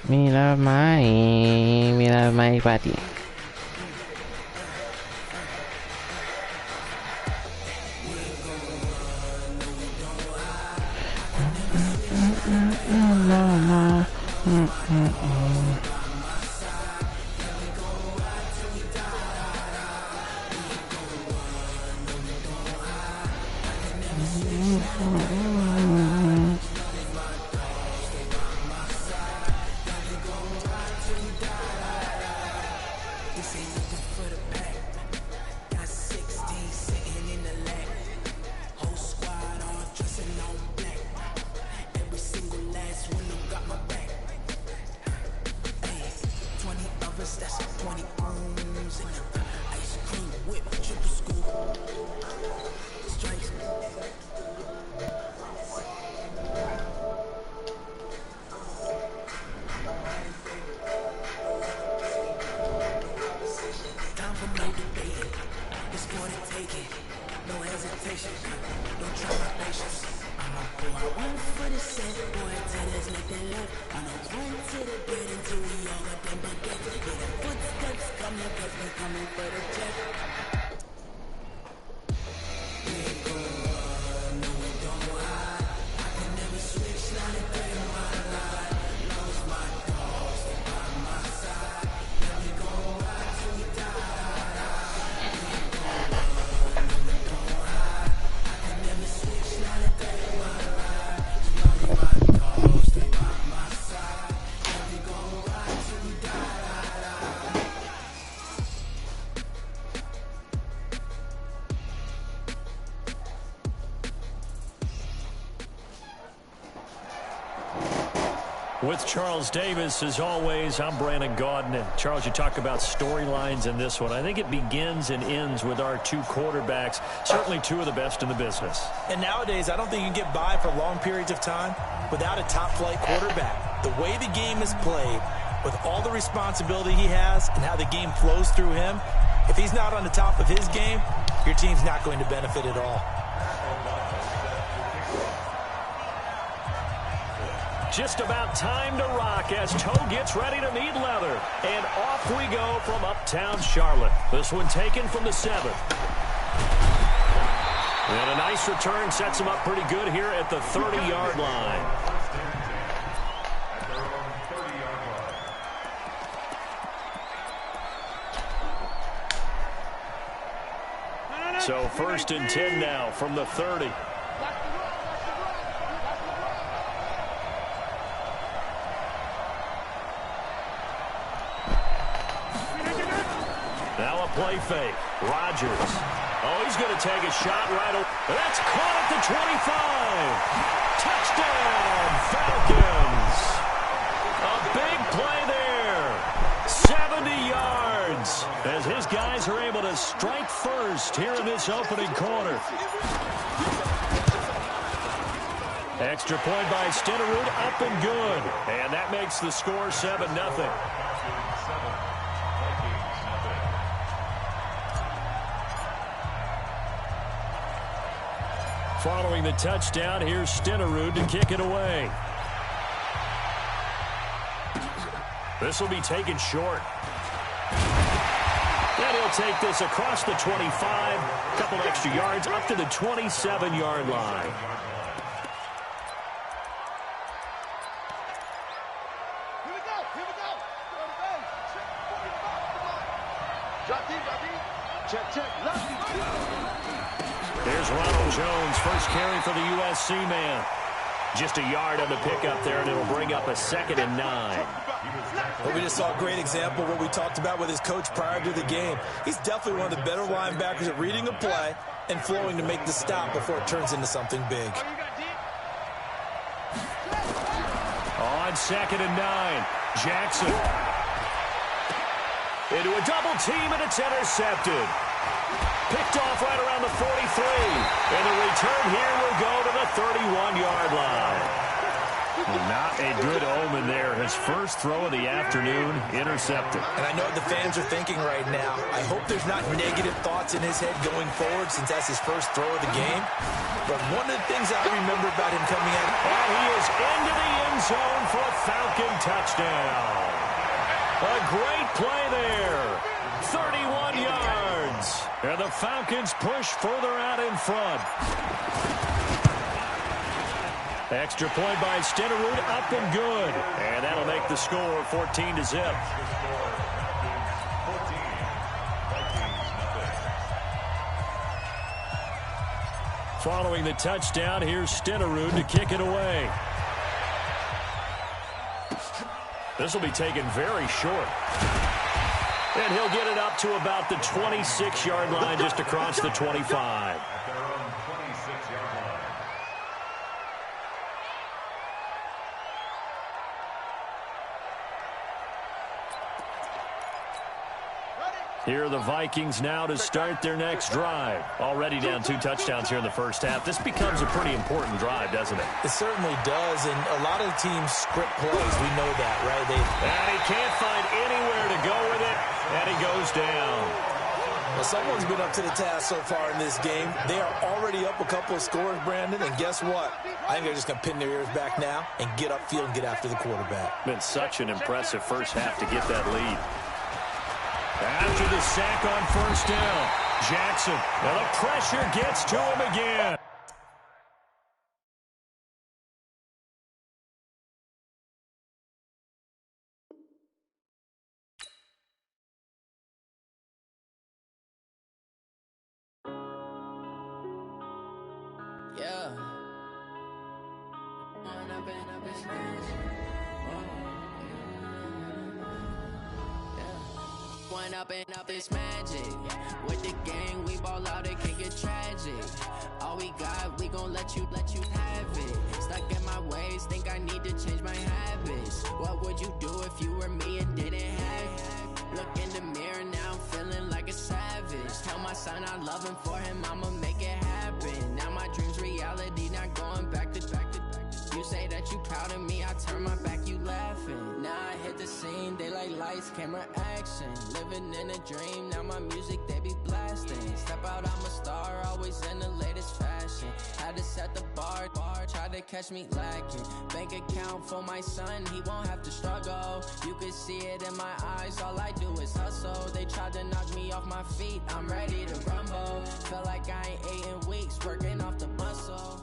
Mira mai Pati. With Charles Davis, as always, I'm Brandon Gaudin. And Charles, you talk about storylines in this one. I think it begins and ends with our two quarterbacks, certainly two of the best in the business. And nowadays, I don't think you can get by for long periods of time without a top-flight quarterback. The way the game is played, with all the responsibility he has and how the game flows through him, if he's not on the top of his game, your team's not going to benefit at all. Just about time to rock as Toe gets ready to meet leather. And off we go from uptown Charlotte. This one taken from the 7th. And a nice return sets him up pretty good here at the 30-yard line. So 1st and 10 now from the 30. Play fake. Rodgers. Oh, he's going to take a shot right away. That's caught at the 25. Touchdown, Falcons. A big play there. 70 yards as his guys are able to strike first here in this opening quarter. Extra point by Stenerud, up and good. And that makes the score 7-0. Following the touchdown, here's Stenerud to kick it away. This will be taken short. And he'll take this across the 25, a couple extra yards up to the 27-yard line. There's Ronald Jones, first carry for the USC man. Just a yard on the pickup there, and it'll bring up a 2nd and 9. Well, we just saw a great example of what we talked about with his coach prior to the game. He's definitely one of the better linebackers at reading a play and flowing to make the stop before it turns into something big. On 2nd and 9, Jackson. Into a double team, and it's intercepted. Picked off right around the 43. And the return here will go to the 31-yard line. Not a good omen there. His first throw of the afternoon intercepted. And I know what the fans are thinking right now. I hope there's not negative thoughts in his head going forward since that's his first throw of the game. But one of the things I remember about him coming out, and he is into the end zone for a Falcon touchdown. A great play there. 31 yards. And the Falcons push further out in front. Extra point by Stenerud, up and good. And that'll make the score 14-0. Following the touchdown, here's Stenerud to kick it away. This will be taken very short. And he'll get it up to about the 26-yard line, just across the 25. Here are the Vikings now to start their next drive. Already down 2 touchdowns here in the first half. This becomes a pretty important drive, doesn't it? It certainly does, and a lot of the teams script plays. We know that, right? And he can't find anywhere to go with it, and he goes down. Well, someone's been up to the task so far in this game. They are already up a couple of scores, Brandon, and guess what? I think they're just going to pin their ears back now and get upfield and get after the quarterback. Been such an impressive first half to get that lead. After the sack on first down, Jackson. Now the pressure gets to him again. Yeah. Up this magic. With the gang, we ball out, it can get tragic. All we got, we gon' let you have it. Stuck in my ways, think I need to change my habits. What would you do if you were me and didn't have it? Look in the mirror, now I'm feeling like a savage. Tell my son I love him, for him I'ma make it happen. Now my dream's reality, not going back to. You say that you proud of me, I turn my back, you laughing. Now I hit the scene, daylight lights, camera action. Living in a dream, now my music, they be blasting. Step out, I'm a star, always in the latest fashion. Had to set the bar, try to catch me lacking. Bank account for my son, he won't have to struggle. You can see it in my eyes, all I do is hustle. They tried to knock me off my feet, I'm ready to rumble. Felt like I ain't ate in weeks, working off the muscle.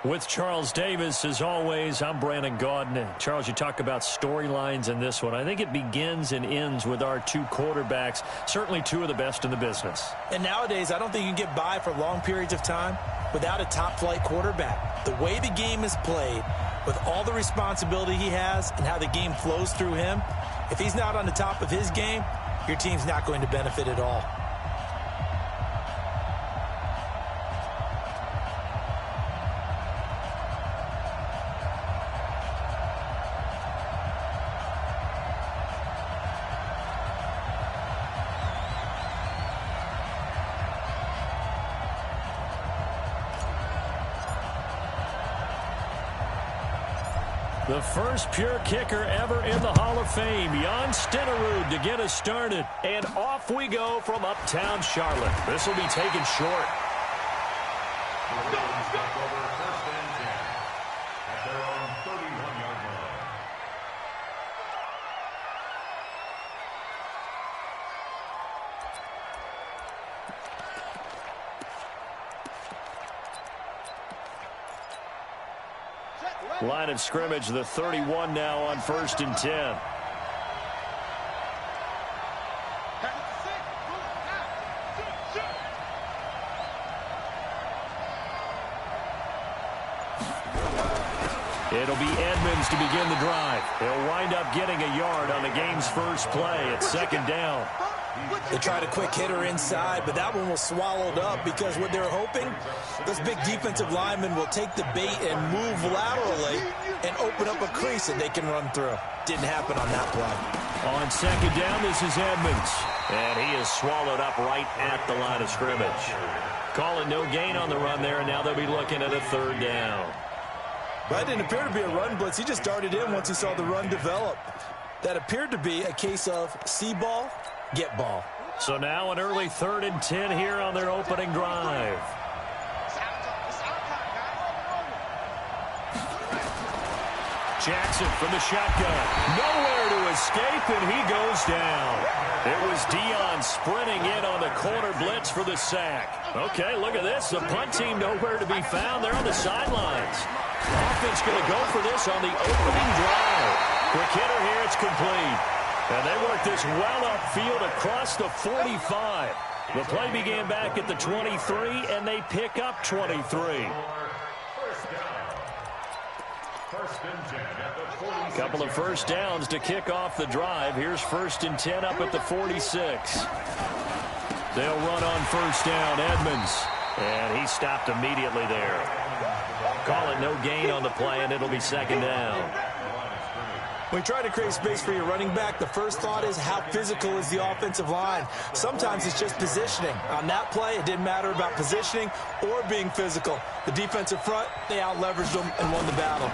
With Charles Davis, as always, I'm Brandon Gaudin. Charles, you talk about storylines in this one. I think it begins and ends with our 2 quarterbacks, certainly 2 of the best in the business. And nowadays, I don't think you can get by for long periods of time without a top-flight quarterback. The way the game is played, with all the responsibility he has and how the game flows through him, if he's not on the top of his game, your team's not going to benefit at all. The first pure kicker ever in the Hall of Fame, Jan Stenerud, to get us started. And off we go from uptown Charlotte. This will be taken short. Line of scrimmage, the 31 now on 1st and 10. It'll be Edmonds to begin the drive. He'll wind up getting a yard on the game's first play at 2nd down. They tried a quick hitter inside, but that one was swallowed up because what they're hoping, those big defensive linemen will take the bait and move laterally and open up a crease that they can run through. Didn't happen on that play. On 2nd down, this is Edmonds. And he is swallowed up right at the line of scrimmage. Calling no gain on the run there, and now they'll be looking at a third down. That didn't appear to be a run blitz. He just darted in once he saw the run develop. That appeared to be a case of see ball, get ball. So now an early 3rd and 10 here on their opening drive. Jackson from the shotgun. Nowhere to escape, and he goes down. It was Dion sprinting in on the corner blitz for the sack. Okay, look at this. The punt team nowhere to be found. They're on the sidelines. Offense going to go for this on the opening drive. Quick hitter here. It's complete. And they work this well upfield across the 45. The play began back at the 23, and they pick up 23. Couple of first downs to kick off the drive. Here's 1st and 10 up at the 46. They'll run on first down. Edmonds. And he stopped immediately there. Call it no gain on the play, and it'll be 2nd down. When you try to create space for your running back, the first thought is how physical is the offensive line. Sometimes it's just positioning. On that play, it didn't matter about positioning or being physical. The defensive front, they out-leveraged them and won the battle.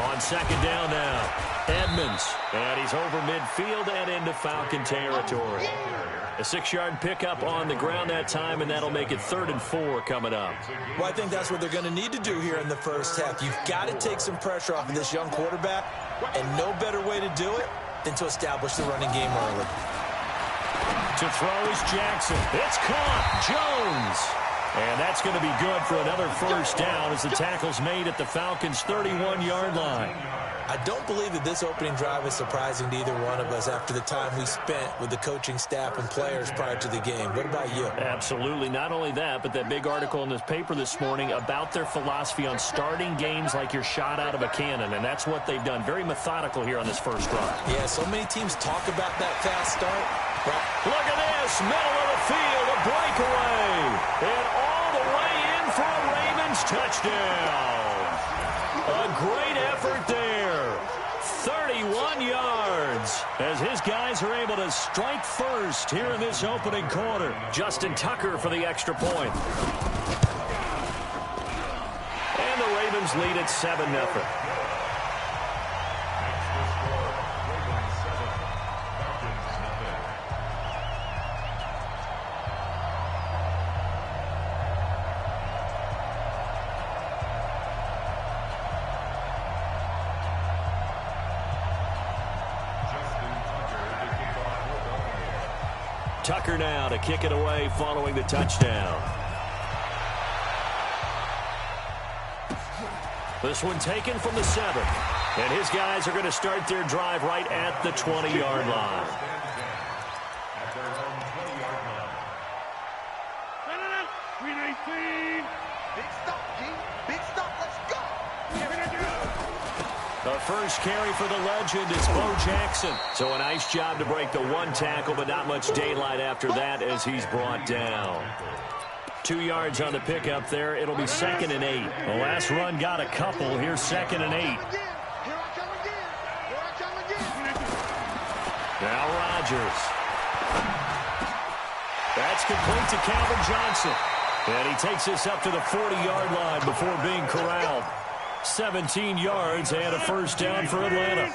On 2nd down now, Edmonds. And he's over midfield and into Falcon territory. A 6-yard pickup on the ground that time, and that'll make it 3rd and 4 coming up. Well, I think that's what they're going to need to do here in the first half. You've got to take some pressure off of this young quarterback, and no better way to do it than to establish the running game early. To throw is Jackson. It's caught. Jones. And that's going to be good for another first down as the tackle's made at the Falcons' 31-yard line. I don't believe that this opening drive is surprising to either one of us after the time we spent with the coaching staff and players prior to the game. What about you? Absolutely. Not only that, but that big article in this paper this morning about their philosophy on starting games like you're shot out of a cannon, and that's what they've done. Very methodical here on this first drive. Yeah, so many teams talk about that fast start. Well, look at this. Middle of the field, a breakaway. And all the way in for a Ravens touchdown. A great effort there. 31 yards as his guys are able to strike first here in this opening quarter. Justin Tucker for the extra point. And the Ravens lead at 7-0. Tucker now to kick it away following the touchdown. This one taken from the 7. And his guys are going to start their drive right at the 20-yard line. The first carry for the legend is Bo Jackson. So a nice job to break the 1 tackle, but not much daylight after that as he's brought down. 2 yards on the pickup there. It'll be 2nd and 8. The last run got a couple. Here's 2nd and 8. Now Rodgers. That's complete to Calvin Johnson. And he takes this up to the 40-yard line before being corralled. 17 yards and a first down for Atlanta.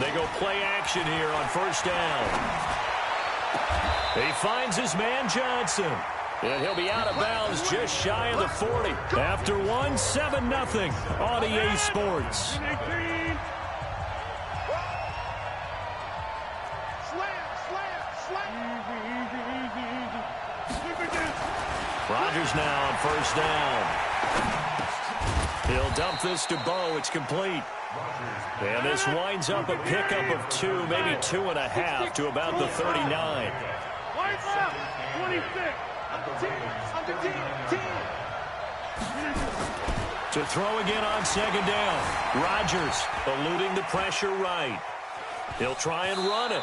They go play action here on first down. He finds his man Johnson. And he'll be out of bounds just shy of the 40. After 7-0 on EA Sports. Rodgers now on first down. He'll dump this to Bo. It's complete. And this winds up a pickup of 2, maybe 2.5 to about the 39. To throw again on 2nd down. Rodgers eluding the pressure right. He'll try and run it.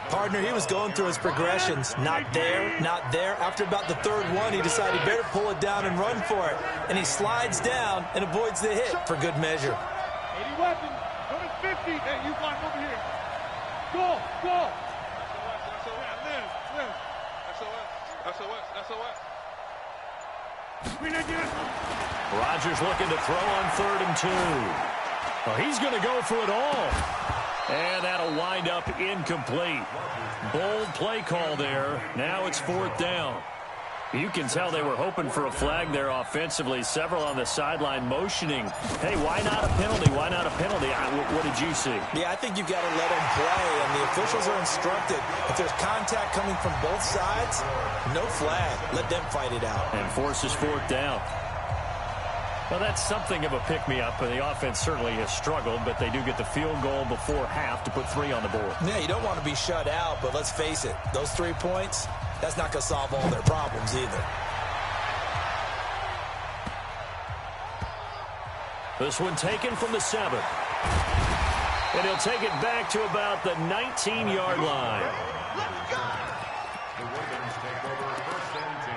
Partner, he was going through his progressions. Not there, not there. After about the 3rd one, he decided he better pull it down and run for it. And he slides down and avoids the hit for good measure. 80 weapons. Go to 50. Hey, you climb over here. Go, go. Rodgers looking to throw on 3rd and 2. Well, he's going to go for it all. And that'll wind up incomplete. Bold play call there. Now it's 4th down. You can tell they were hoping for a flag there offensively. Several on the sideline motioning. Hey, why not a penalty? Why not a penalty? What did you see? Yeah, I think you've got to let them play, and the officials are instructed. If there's contact coming from both sides, no flag. Let them fight it out. And forces 4th down. Well, that's something of a pick-me-up. The offense certainly has struggled, but they do get the field goal before half to put 3 on the board. Yeah, you don't want to be shut out, but let's face it, those 3 points, that's not going to solve all their problems either. This one taken from the 7. And he'll take it back to about the 19-yard line. Let's go! The Ravens take over 1st and 10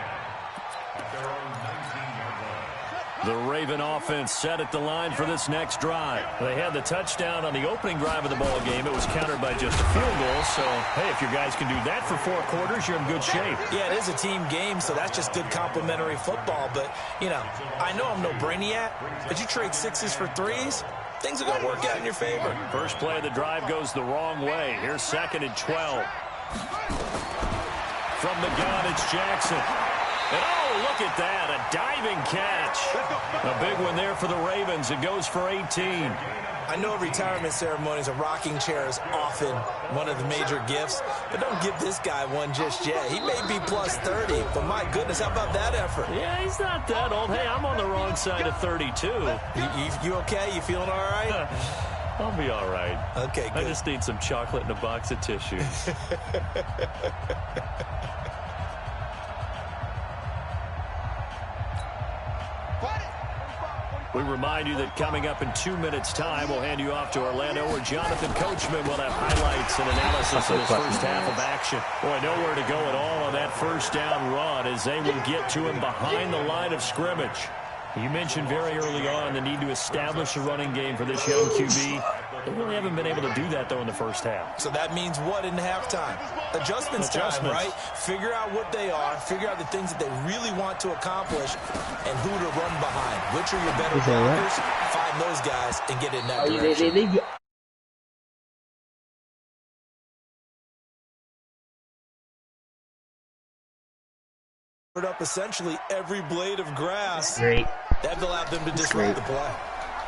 at their own 19-yard line. The Raven offense set at the line for this next drive. They had the touchdown on the opening drive of the ball game. It was countered by just a field goal. So, hey, if your guys can do that for 4 quarters, you're in good shape. Yeah, it is a team game, so that's just good complementary football. But, you know, I know I'm no brainiac, but you trade 6s for 3s, things are going to work out in your favor. First play of the drive goes the wrong way. Here's 2nd and 12. From the gun, it's Jackson. And oh, look at that, a diving catch. A big one there for the Ravens. It goes for 18. I know retirement ceremonies, a rocking chair is often one of the major gifts, but don't give this guy one just yet. He may be plus 30, but my goodness, how about that effort? Yeah, he's not that old. Hey, I'm on the wrong side of 32. You okay? You feeling all right? I'll be all right. Okay, good. I just need some chocolate and a box of tissue. We remind you that coming up in 2 minutes' time, we'll hand you off to Orlando, where Jonathan Coachman will have highlights and analysis of his first half of action. Boy, nowhere to go at all on that first down run as they will get to him behind the line of scrimmage. You mentioned very early on the need to establish a running game for this young QB. They really haven't been able to do that, though, in the first half. So that means what in halftime? Adjustments time, right? Figure out what they are, figure out the things that they really want to accomplish, and who to run behind. Which are your better blockers? Find those guys and get in that direction. Up essentially every blade of grass. Great. That allowed them to disrupt the play.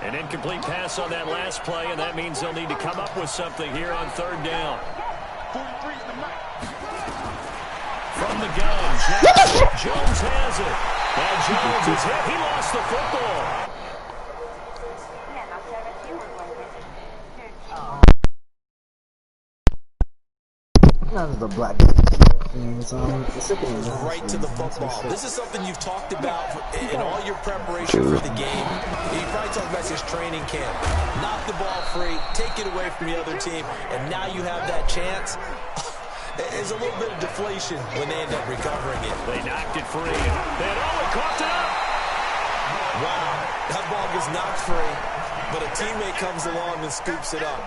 An incomplete pass on that last play, and that means they'll need to come up with something here on 3rd down. From the gun, Jones has it. Now Jones is hit. He lost the football. None of the black right to the football. This is something you've talked about in all your preparation for the game. You probably talked about this training camp. Knock the ball free, take it away from the other team, and now you have that chance. There's a little bit of deflation when they end up recovering it. They knocked it free. And oh, it caught it up. Wow, that ball gets knocked free, but a teammate comes along and scoops it up.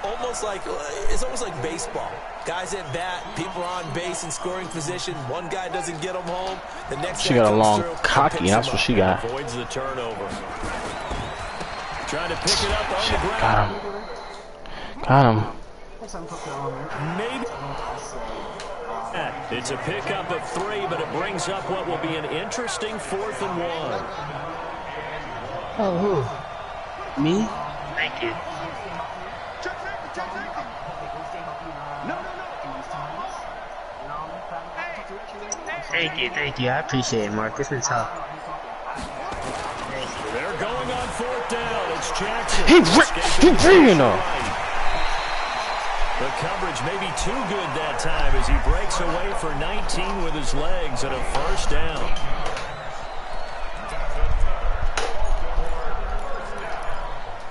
It's almost like baseball. Guys at bat, people are on base in scoring position. One guy doesn't get them home. The next she guy got a comes long through, cocky. That's what she got. Avoids the turnover. Trying to pick it up on the ground. Got him. Maybe. It's a pickup of 3, but it brings up what will be an interesting 4th and 1. Oh, who? Me? Thank you. Thank you. I appreciate it, Mark. This is tough. They're going on 4th down. It's Jackson. He bringing up. The coverage may be too good that time as he breaks away for 19 with his legs and a first down.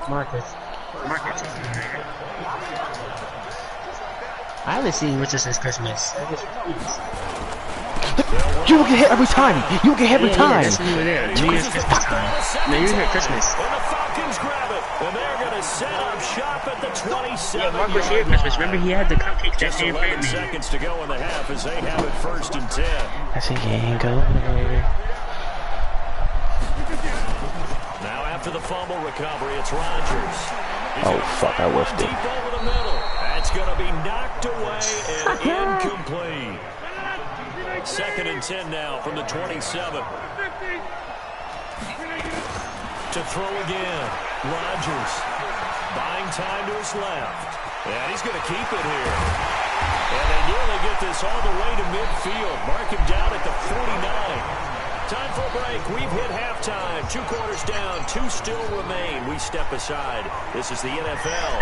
Marcus. I haven't seen Richard since Christmas. You will get hit every time. You will get hit every time. That's New Year's Christmas time. No, you're here at Christmas. And the Falcons grab it. And they're going to set up shop at the 27. Yeah, Mark was here Christmas. Remember he had the cupcakes that Just same 11 family. seconds to go in the half as they have it 1st and 10. I said, you ain't go there. Now after the fumble recovery, it's Rodgers. Oh, fuck, I whiffed it. Deep over the middle. That's going to be knocked away and incomplete. 2nd and 10 now from the 27. To throw again. Rodgers buying time to his left. And he's going to keep it here. And they nearly get this all the way to midfield. Mark him down at the 49. Time for a break. We've hit halftime. 2 quarters down. 2 still remain. We step aside. This is the NFL.